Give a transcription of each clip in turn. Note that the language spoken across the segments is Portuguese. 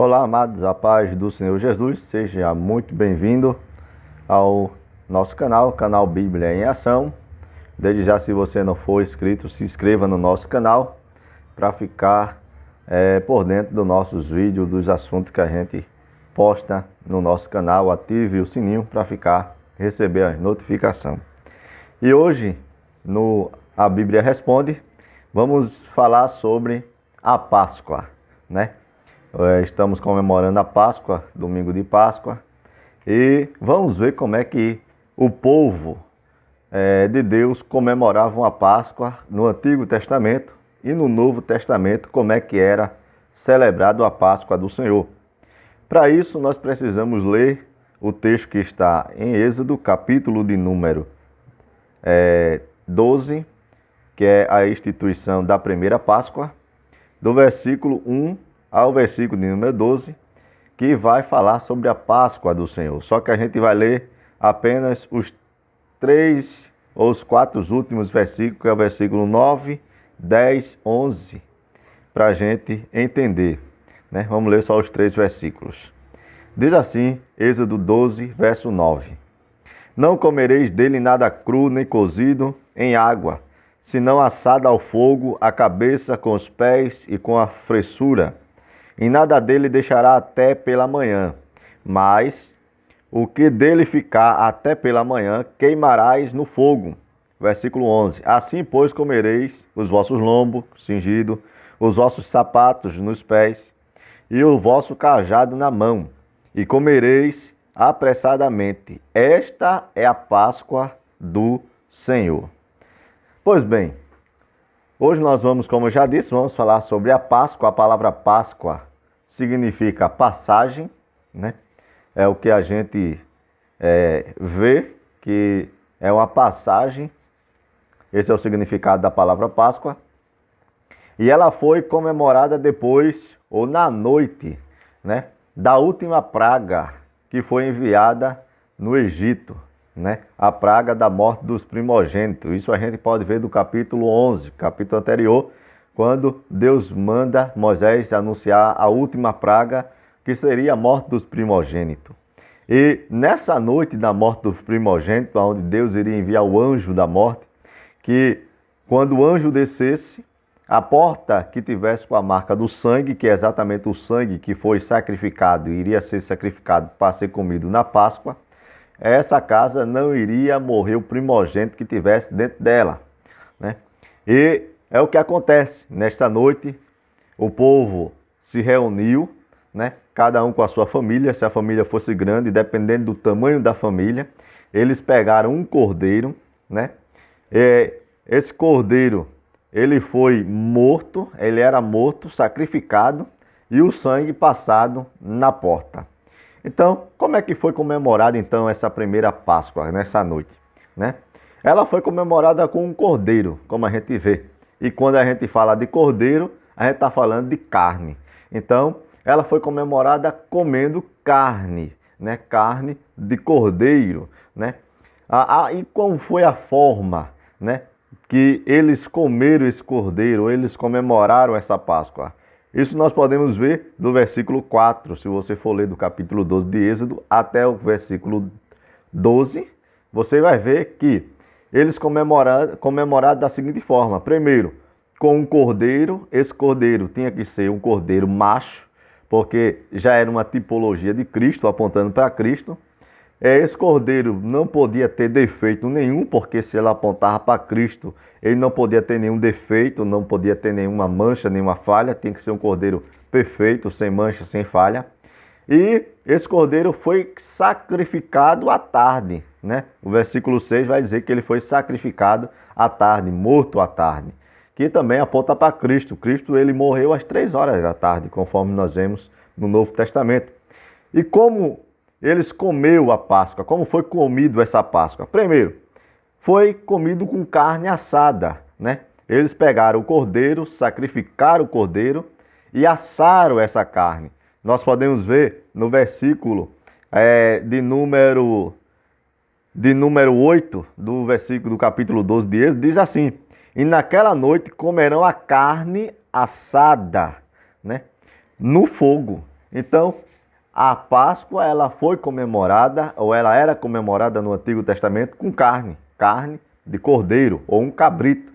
Olá, amados, a paz do Senhor Jesus, seja muito bem-vindo ao nosso canal Bíblia em Ação. Desde já, se você não for inscrito, se inscreva no nosso canal para ficar por dentro dos nossos vídeos, dos assuntos que a gente posta no nosso canal. Ative o sininho para receber a notificação. E hoje, no A Bíblia Responde, vamos falar sobre a Páscoa, né? Estamos comemorando a Páscoa, domingo de Páscoa, e vamos ver como é que o povo de Deus comemoravam a Páscoa no Antigo Testamento e no Novo Testamento, como é que era celebrado a Páscoa do Senhor. Para isso, nós precisamos ler o texto que está em Êxodo, capítulo de número 12, que é a instituição da primeira Páscoa, do versículo 1 ao versículo de número 12, que vai falar sobre a Páscoa do Senhor. Só que a gente vai ler apenas os 3 ou os 4 últimos versículos, que é o versículo 9, 10, 11, para a gente entender, né? Vamos ler só os 3 versículos. Diz assim, Êxodo 12, verso 9. Não comereis dele nada cru nem cozido em água, senão assado ao fogo, a cabeça com os pés e com a fressura. E nada dele deixará até pela manhã, mas o que dele ficar até pela manhã queimarás no fogo. Versículo 11. Assim, pois, comereis os vossos lombos cingidos, os vossos sapatos nos pés e o vosso cajado na mão, e comereis apressadamente. Esta é a Páscoa do Senhor. Pois bem, hoje nós vamos, como eu já disse, vamos falar sobre a Páscoa. A palavra Páscoa significa passagem, né? É o que a gente vê, que é uma passagem. Esse é o significado da palavra Páscoa. E ela foi comemorada depois, ou na noite, né, da última praga que foi enviada no Egito, né? A praga da morte dos primogênitos. Isso a gente pode ver do capítulo 11, capítulo anterior, quando Deus manda Moisés anunciar a última praga, que seria a morte dos primogênitos. E nessa noite da morte dos primogênitos, onde Deus iria enviar o anjo da morte, que quando o anjo descesse, a porta que tivesse com a marca do sangue, que é exatamente o sangue que foi sacrificado, iria ser sacrificado para ser comido na Páscoa, essa casa não iria morrer o primogênito que tivesse dentro dela, né? E é o que acontece. Nesta noite, o povo se reuniu, né? Cada um com a sua família. Se a família fosse grande, dependendo do tamanho da família, eles pegaram um cordeiro, né? Esse cordeiro, ele foi morto, ele era morto, sacrificado, e o sangue passado na porta. Então, como é que foi comemorada então essa primeira Páscoa, nessa noite, né? Ela foi comemorada com um cordeiro, como a gente vê. E quando a gente fala de cordeiro, a gente está falando de carne. Então, ela foi comemorada comendo carne, né? Carne de cordeiro, né? E como foi a forma, né, que eles comeram esse cordeiro, eles comemoraram essa Páscoa? Isso nós podemos ver do versículo 4, se você for ler do capítulo 12 de Êxodo até o versículo 12, você vai ver que eles comemoraram da seguinte forma. Primeiro, com um cordeiro. Esse cordeiro tinha que ser um cordeiro macho, porque já era uma tipologia de Cristo, apontando para Cristo. Esse cordeiro não podia ter defeito nenhum, porque se ele apontava para Cristo, ele não podia ter nenhum defeito, não podia ter nenhuma mancha, nenhuma falha. Tem que ser um cordeiro perfeito, sem mancha, sem falha. E esse cordeiro foi sacrificado à tarde, né? O versículo 6 vai dizer que ele foi sacrificado à tarde, morto à tarde, que também aponta para Cristo. Cristo, ele morreu às 3 horas da tarde, conforme nós vemos no Novo Testamento. E como eles comeram a Páscoa? Como foi comido essa Páscoa? Primeiro, foi comido com carne assada, né? Eles pegaram o cordeiro, sacrificaram o cordeiro e assaram essa carne. Nós podemos ver no versículo de número 8 do versículo do capítulo 12 de Êxodo, diz assim: e naquela noite comerão a carne assada, né, no fogo. Então, a Páscoa ela foi comemorada, ou ela era comemorada no Antigo Testamento com carne, carne de cordeiro ou um cabrito.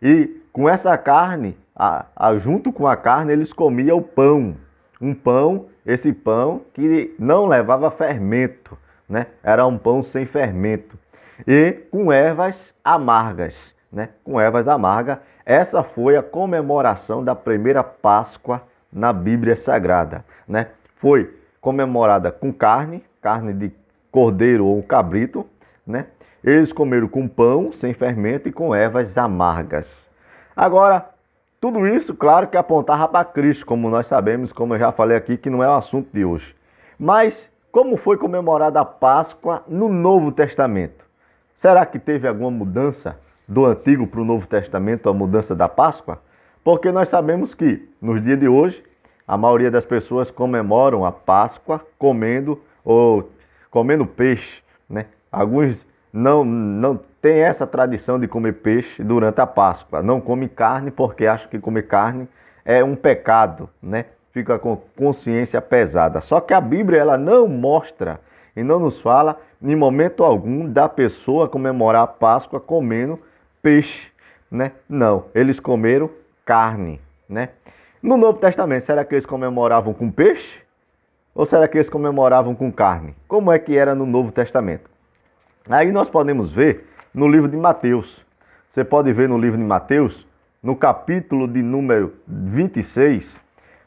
E com essa carne, junto com a carne, eles comiam o pão. Um pão, esse pão que não levava fermento, né? Era um pão sem fermento. E com ervas amargas, né? Com ervas amargas. Essa foi a comemoração da primeira Páscoa na Bíblia Sagrada, né? Foi comemorada com carne, carne de cordeiro ou cabrito, né? Eles comeram com pão sem fermento e com ervas amargas. Agora, tudo isso, claro, que apontava para Cristo, como nós sabemos, como eu já falei aqui, que não é o assunto de hoje. Mas como foi comemorada a Páscoa no Novo Testamento? Será que teve alguma mudança do Antigo para o Novo Testamento, a mudança da Páscoa? Porque nós sabemos que, nos dias de hoje, a maioria das pessoas comemoram a Páscoa comendo peixe, né? Alguns não tem essa tradição de comer peixe durante a Páscoa. Não come carne porque acham que comer carne é um pecado, né? Fica com consciência pesada. Só que a Bíblia ela não mostra e não nos fala em momento algum da pessoa comemorar a Páscoa comendo peixe, né? Não, eles comeram carne, né? No Novo Testamento, será que eles comemoravam com peixe? Ou será que eles comemoravam com carne? Como é que era no Novo Testamento? Aí nós podemos ver no livro de Mateus. Você pode ver no livro de Mateus, no capítulo de número 26,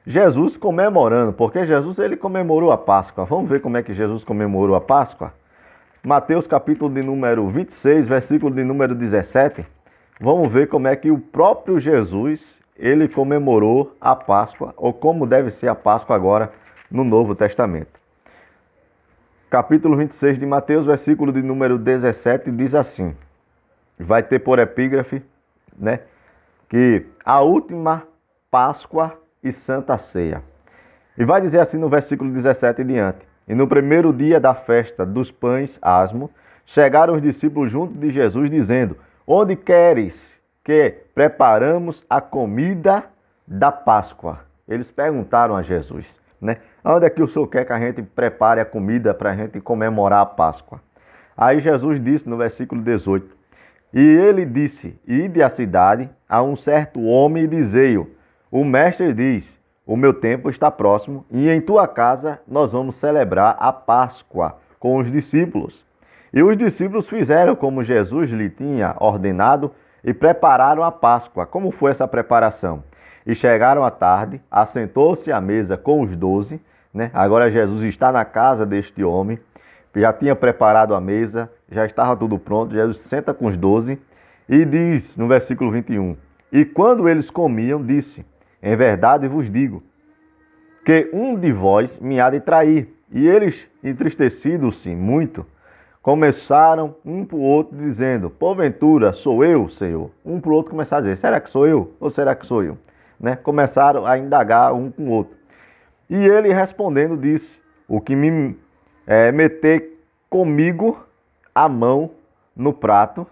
Jesus comemorando, porque Jesus ele comemorou a Páscoa. Vamos ver como é que Jesus comemorou a Páscoa? Mateus capítulo de número 26, versículo de número 17. Vamos ver como é que o próprio Jesus ele comemorou a Páscoa, ou como deve ser a Páscoa agora no Novo Testamento. Capítulo 26 de Mateus, versículo de número 17, diz assim, vai ter por epígrafe, né, que a última Páscoa e Santa Ceia. E vai dizer assim no versículo 17 e diante, e no primeiro dia da festa dos pães asmo, chegaram os discípulos junto de Jesus, dizendo, onde queres que preparamos a comida da Páscoa? Eles perguntaram a Jesus, né? Onde é que o Senhor quer que a gente prepare a comida para a gente comemorar a Páscoa? Aí Jesus disse no versículo 18, e ele disse, ide à cidade a um certo homem e dizei-o, o mestre diz, o meu tempo está próximo e em tua casa nós vamos celebrar a Páscoa com os discípulos. E os discípulos fizeram como Jesus lhe tinha ordenado e prepararam a Páscoa. Como foi essa preparação? E chegaram à tarde, assentou-se à mesa com os 12, né? Agora Jesus está na casa deste homem, já tinha preparado a mesa, já estava tudo pronto, Jesus senta com os 12 e diz no versículo 21, e quando eles comiam, disse, em verdade vos digo, que um de vós me há de trair. E eles, entristecidos-se muito, começaram um para o outro dizendo, porventura sou eu, Senhor? Um para o outro começaram a dizer, será que sou eu? Ou será que sou eu? Né? Começaram a indagar um com o outro. E ele respondendo disse, o que me meter comigo a mão no prato,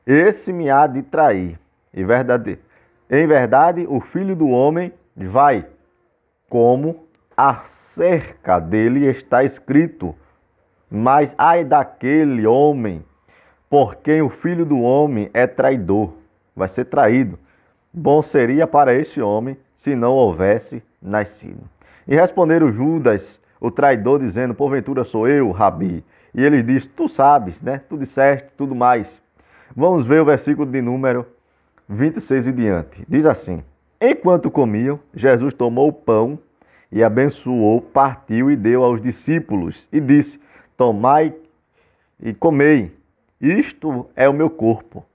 esse me há de trair. Em verdade, o Filho do Homem vai, como acerca dele está escrito, mas ai daquele homem, por quem o Filho do Homem é traidor, vai ser traído. Bom seria para este homem se não houvesse nascido. E responderam Judas, o traidor, dizendo, porventura sou eu, Rabi? E ele diz, tu sabes, né? Tu disseste, tudo mais. Vamos ver o versículo de número 26 e diante. Diz assim, enquanto comiam, Jesus tomou o pão e abençoou, partiu e deu aos discípulos. E disse, tomai e comei, isto é o meu corpo.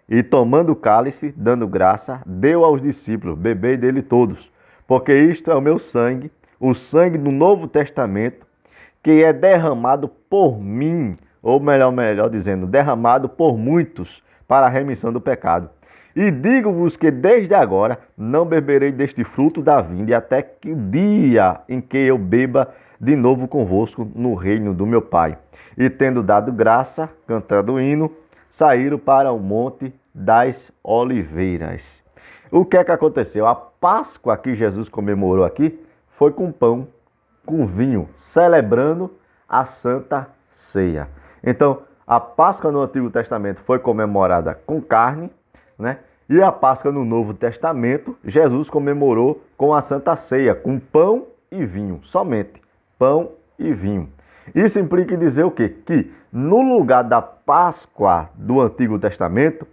E tomando o cálice, dando graça, deu aos discípulos, bebei dele todos, porque isto é o meu sangue, o sangue do Novo Testamento, que é derramado por mim, ou melhor dizendo, derramado por muitos para a remissão do pecado. E digo-vos que desde agora não beberei deste fruto da vinde, até que o dia em que eu beba de novo convosco no reino do meu Pai. E tendo dado graça, cantando o hino, saíram para o Monte das Oliveiras. O que é que aconteceu? A Páscoa que Jesus comemorou aqui foi com pão, com vinho, celebrando a Santa Ceia. Então, a Páscoa no Antigo Testamento foi comemorada com carne, né? E a Páscoa no Novo Testamento, Jesus comemorou com a Santa Ceia, com pão e vinho, somente pão e vinho. Isso implica em dizer o quê? Que no lugar da Páscoa do Antigo Testamento,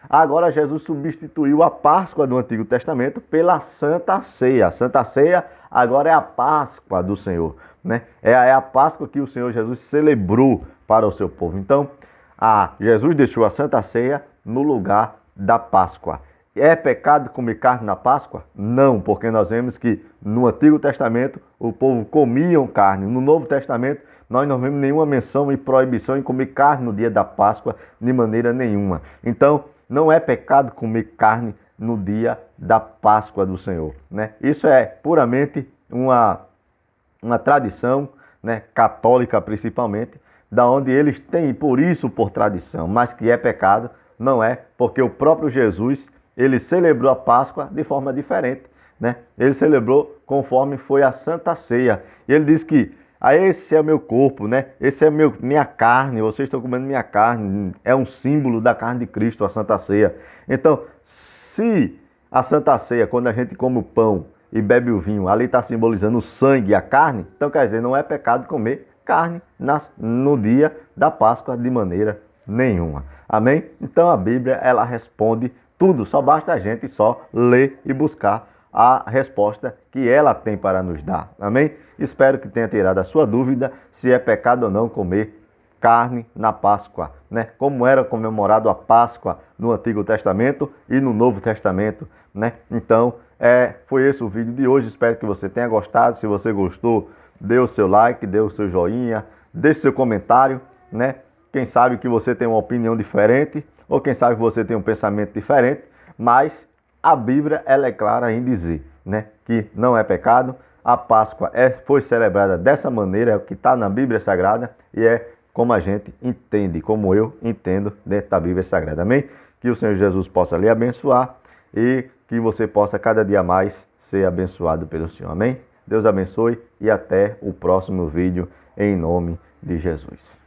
agora Jesus substituiu a Páscoa do Antigo Testamento pela Santa Ceia. A Santa Ceia agora é a Páscoa do Senhor, né? É a Páscoa que o Senhor Jesus celebrou para o seu povo. Então, Jesus deixou a Santa Ceia no lugar da Páscoa. É pecado comer carne na Páscoa? Não, porque nós vemos que no Antigo Testamento o povo comia carne. No Novo Testamento nós não vemos nenhuma menção e proibição em comer carne no dia da Páscoa de maneira nenhuma. Então, não é pecado comer carne no dia da Páscoa do Senhor, né? Isso é puramente uma tradição, né, católica principalmente, da onde eles têm por isso por tradição, mas que é pecado, não é, porque o próprio Jesus, ele celebrou a Páscoa de forma diferente, né? Ele celebrou conforme foi a Santa Ceia. E ele diz que esse é o meu corpo, né? Esse é minha carne, vocês estão comendo minha carne, é um símbolo da carne de Cristo, a Santa Ceia. Então, se a Santa Ceia, quando a gente come o pão e bebe o vinho, ali está simbolizando o sangue e a carne, então quer dizer, não é pecado comer carne no dia da Páscoa de maneira nenhuma. Amém? Então a Bíblia, ela responde tudo, só basta a gente só ler e buscar a resposta que ela tem para nos dar. Amém? Espero que tenha tirado a sua dúvida se é pecado ou não comer carne na Páscoa, né? Como era comemorado a Páscoa no Antigo Testamento e no Novo Testamento, né? Então, foi esse o vídeo de hoje. Espero que você tenha gostado. Se você gostou, dê o seu like, dê o seu joinha, deixe seu comentário, né? Quem sabe que você tem uma opinião diferente, ou quem sabe que você tem um pensamento diferente, mas a Bíblia, ela é clara em dizer, né, que não é pecado. A Páscoa foi celebrada dessa maneira, é o que está na Bíblia Sagrada, e é como a gente entende, como eu entendo dentro da Bíblia Sagrada. Amém? Que o Senhor Jesus possa lhe abençoar e que você possa cada dia mais ser abençoado pelo Senhor. Amém? Deus abençoe e até o próximo vídeo, em nome de Jesus.